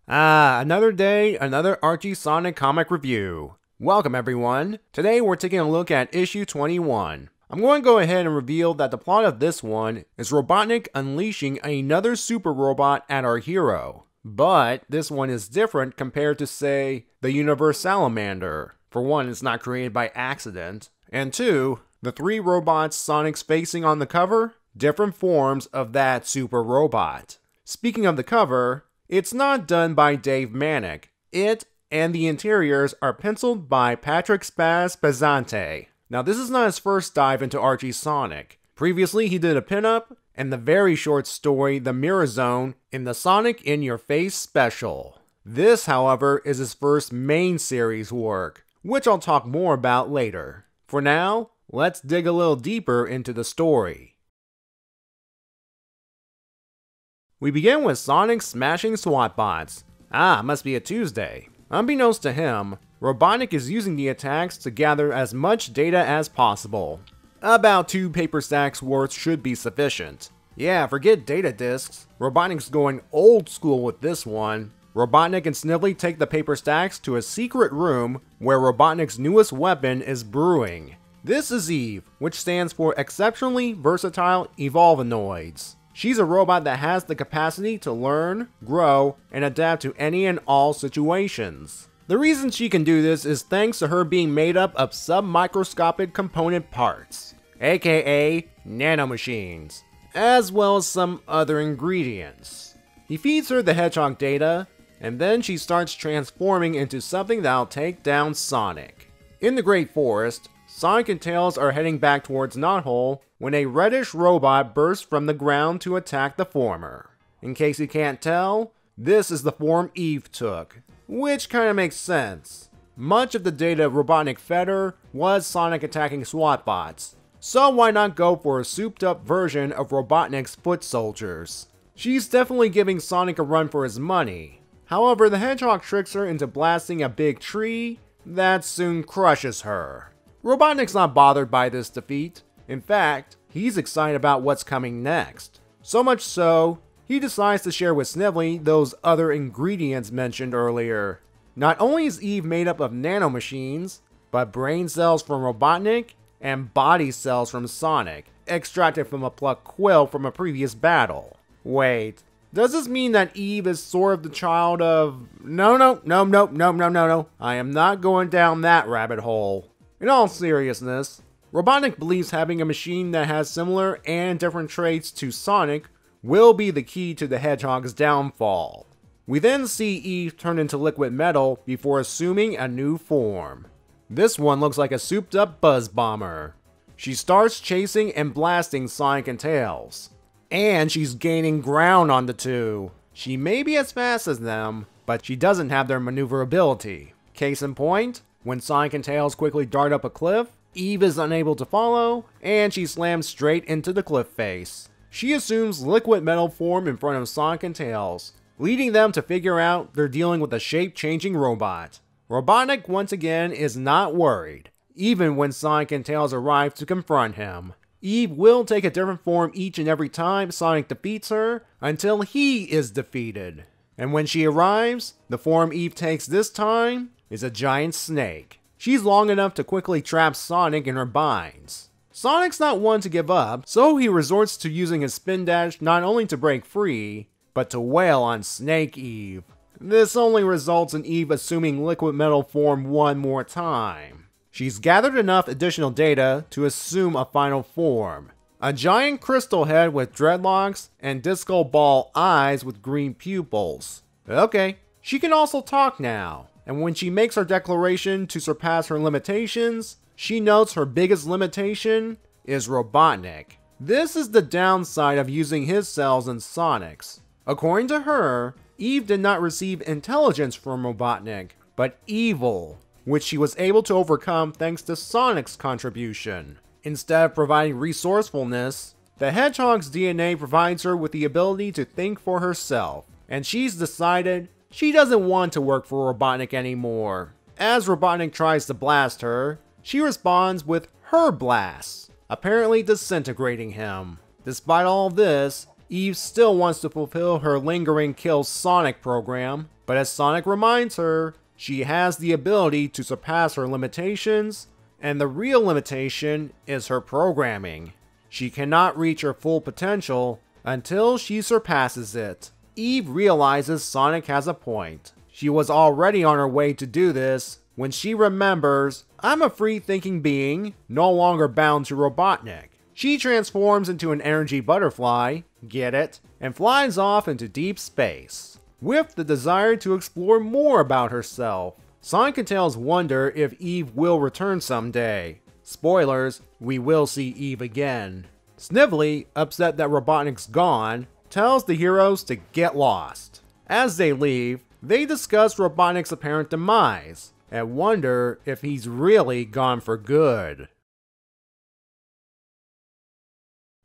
Another day, another Archie Sonic comic review. Welcome everyone. Today we're taking a look at issue 21. I'm going to go ahead and reveal that the plot of this one is Robotnik unleashing another super robot at our hero. But this one is different compared to, say, the Universe Salamander. For one, it's not created by accident. And two, the three robots Sonic's facing on the cover, different forms of that super robot. Speaking of the cover, it's not done by Dave Manik. It and the interiors are penciled by Patrick Spaz Pesante. Now this is not his first dive into Archie Sonic. Previously he did a pinup and the very short story The Mirror Zone in the Sonic in Your Face special. This, however, is his first main series work, which I'll talk more about later. For now, let's dig a little deeper into the story. We begin with Sonic smashing SWAT bots. Must be a Tuesday. Unbeknownst to him, Robotnik is using the attacks to gather as much data as possible. About 2 paper stacks worth should be sufficient. Yeah, forget data disks. Robotnik's going old school with this one. Robotnik and Snively take the paper stacks to a secret room where Robotnik's newest weapon is brewing. This is Eve, which stands for Exceptionally Versatile Evolvinoids. She's a robot that has the capacity to learn, grow, and adapt to any and all situations. The reason she can do this is thanks to her being made up of submicroscopic component parts, aka nanomachines, as well as some other ingredients. He feeds her the Hedgehog data, and then she starts transforming into something that'll take down Sonic. In the Great Forest, Sonic and Tails are heading back towards Knothole when a reddish robot bursts from the ground to attack the former. In case you can't tell, this is the form Eve took, which kinda makes sense. Much of the data Robotnik fed her was Sonic attacking SWAT bots, so why not go for a souped up version of Robotnik's foot soldiers? She's definitely giving Sonic a run for his money. However, the Hedgehog tricks her into blasting a big tree that soon crushes her. Robotnik's not bothered by this defeat. In fact, he's excited about what's coming next. So much so, he decides to share with Snively those other ingredients mentioned earlier. Not only is Eve made up of nanomachines, but brain cells from Robotnik and body cells from Sonic, extracted from a plucked quill from a previous battle. Wait, does this mean that Eve is sort of the child of... No, I am not going down that rabbit hole. In all seriousness, Robotnik believes having a machine that has similar and different traits to Sonic will be the key to the Hedgehog's downfall. We then see Eve turn into liquid metal before assuming a new form. This one looks like a souped up buzz bomber. She starts chasing and blasting Sonic and Tails. And she's gaining ground on the two. She may be as fast as them, but she doesn't have their maneuverability. Case in point, when Sonic and Tails quickly dart up a cliff, Eve is unable to follow, and she slams straight into the cliff face. She assumes liquid metal form in front of Sonic and Tails, leading them to figure out they're dealing with a shape-changing robot. Robotnik once again is not worried, even when Sonic and Tails arrive to confront him. Eve will take a different form each and every time Sonic defeats her, until he is defeated. And when she arrives, the form Eve takes this time is a giant snake. She's long enough to quickly trap Sonic in her binds. Sonic's not one to give up, so he resorts to using his spin dash not only to break free, but to wail on Snake Eve. This only results in Eve assuming liquid metal form one more time. She's gathered enough additional data to assume a final form. A giant crystal head with dreadlocks and disco ball eyes with green pupils. Okay, she can also talk now. And when she makes her declaration to surpass her limitations, she notes her biggest limitation is Robotnik. This is the downside of using his cells in Sonic's. According to her, Eve did not receive intelligence from Robotnik, but evil, which she was able to overcome thanks to Sonic's contribution. Instead of providing resourcefulness, the Hedgehog's DNA provides her with the ability to think for herself, and she's decided she doesn't want to work for Robotnik anymore. As Robotnik tries to blast her, she responds with her blasts, apparently disintegrating him. Despite all of this, Eve still wants to fulfill her lingering kill Sonic program, but as Sonic reminds her, she has the ability to surpass her limitations, and the real limitation is her programming. She cannot reach her full potential until she surpasses it. Eve realizes Sonic has a point. She was already on her way to do this when she remembers, I'm a free-thinking being, no longer bound to Robotnik. She transforms into an energy butterfly, get it, and flies off into deep space, with the desire to explore more about herself. Sonic and Tails wonder if Eve will return someday. Spoilers, we will see Eve again. Snively, upset that Robotnik's gone, tells the heroes to get lost. As they leave, they discuss Robotnik's apparent demise, and wonder if he's really gone for good.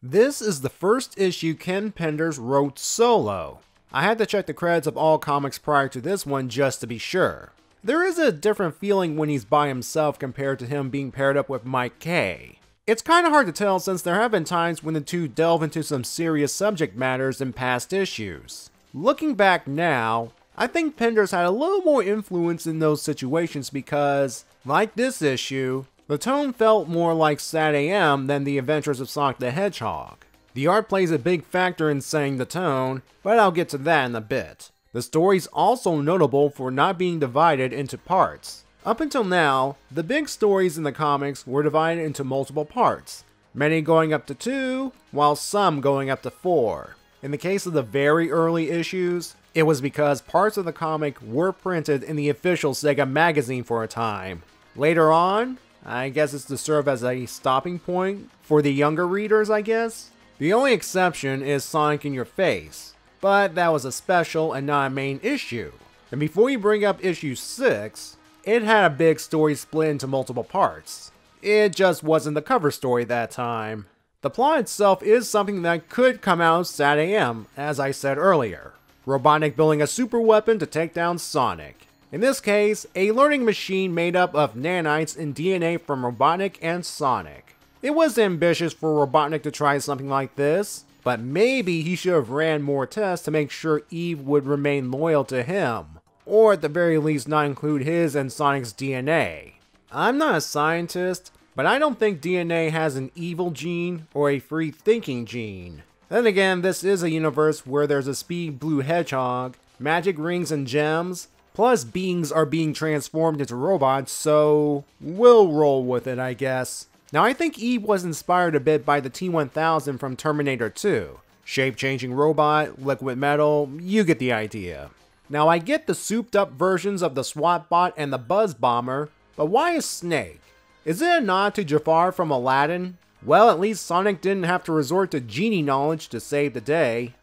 This is the first issue Ken Penders wrote solo. I had to check the credits of all comics prior to this one just to be sure. There is a different feeling when he's by himself compared to him being paired up with Mike K. It's kinda hard to tell since there have been times when the two delve into some serious subject matters in past issues. Looking back now, I think Penders had a little more influence in those situations because, like this issue, the tone felt more like Sad AM than The Adventures of Sonic the Hedgehog. The art plays a big factor in setting the tone, but I'll get to that in a bit. The story's also notable for not being divided into parts. Up until now, the big stories in the comics were divided into multiple parts, many going up to 2, while some going up to 4. In the case of the very early issues, it was because parts of the comic were printed in the official Sega magazine for a time. Later on, I guess it's to serve as a stopping point for the younger readers, I guess. The only exception is Sonic in Your Face, but that was a special and not a main issue. And before you bring up issue 6, it had a big story split into multiple parts. It just wasn't the cover story that time. The plot itself is something that could come out of Sad AM, as I said earlier. Robotnik building a super weapon to take down Sonic. In this case, a learning machine made up of nanites and DNA from Robotnik and Sonic. It was ambitious for Robotnik to try something like this, but maybe he should have ran more tests to make sure Eve would remain loyal to him, or at the very least not include his and Sonic's DNA. I'm not a scientist, but I don't think DNA has an evil gene or a free-thinking gene. Then again, this is a universe where there's a speed blue hedgehog, magic rings and gems, plus beings are being transformed into robots, so we'll roll with it, I guess. Now I think Eve was inspired a bit by the T-1000 from Terminator 2. Shape-changing robot, liquid metal, you get the idea. Now I get the souped up versions of the SWAT bot and the Buzz Bomber, but why a snake? Is it a nod to Jafar from Aladdin? Well, at least Sonic didn't have to resort to genie knowledge to save the day.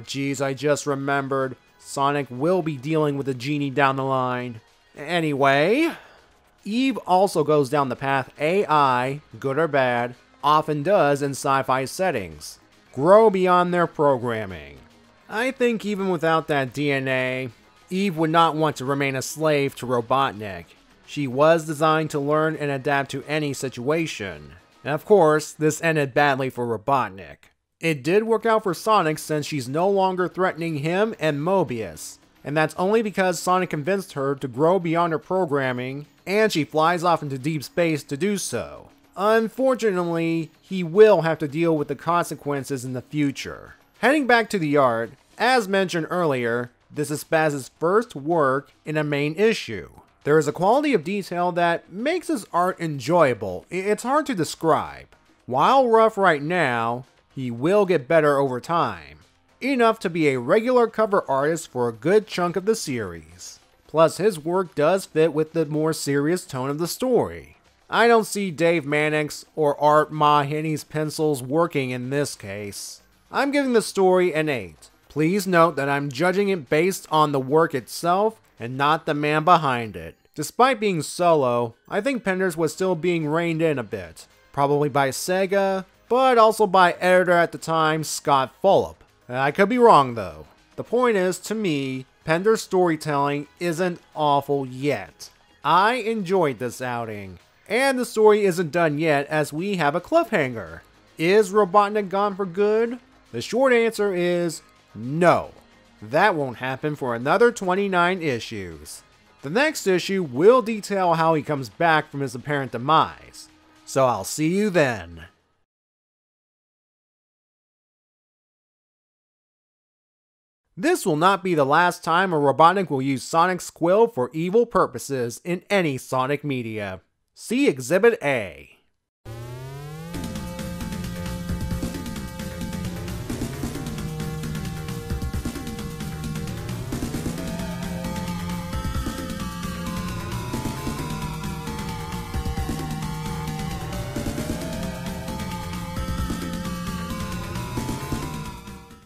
Geez, I just remembered. Sonic will be dealing with a genie down the line. Anyway, Eve also goes down the path AI, good or bad, often does in sci-fi settings. Grow beyond their programming. I think even without that DNA, Eve would not want to remain a slave to Robotnik. She was designed to learn and adapt to any situation. And of course, this ended badly for Robotnik. It did work out for Sonic since she's no longer threatening him and Mobius. And that's only because Sonic convinced her to grow beyond her programming, and she flies off into deep space to do so. Unfortunately, he will have to deal with the consequences in the future. Heading back to the art, as mentioned earlier, this is Spaz's first work in a main issue. There is a quality of detail that makes his art enjoyable. It's hard to describe. While rough right now, he will get better over time. Enough to be a regular cover artist for a good chunk of the series. Plus, his work does fit with the more serious tone of the story. I don't see Dave Mannix or Art Mahini's pencils working in this case. I'm giving the story an 8. Please note that I'm judging it based on the work itself and not the man behind it. Despite being solo, I think Penders was still being reined in a bit. Probably by Sega, but also by editor at the time, Scott Fulop. I could be wrong though. The point is, to me, Penders' storytelling isn't awful yet. I enjoyed this outing. And the story isn't done yet as we have a cliffhanger. Is Robotnik gone for good? The short answer is no. That won't happen for another 29 issues. The next issue will detail how he comes back from his apparent demise. So I'll see you then. This will not be the last time a Robotnik will use Sonic's quill for evil purposes in any Sonic media. See Exhibit A.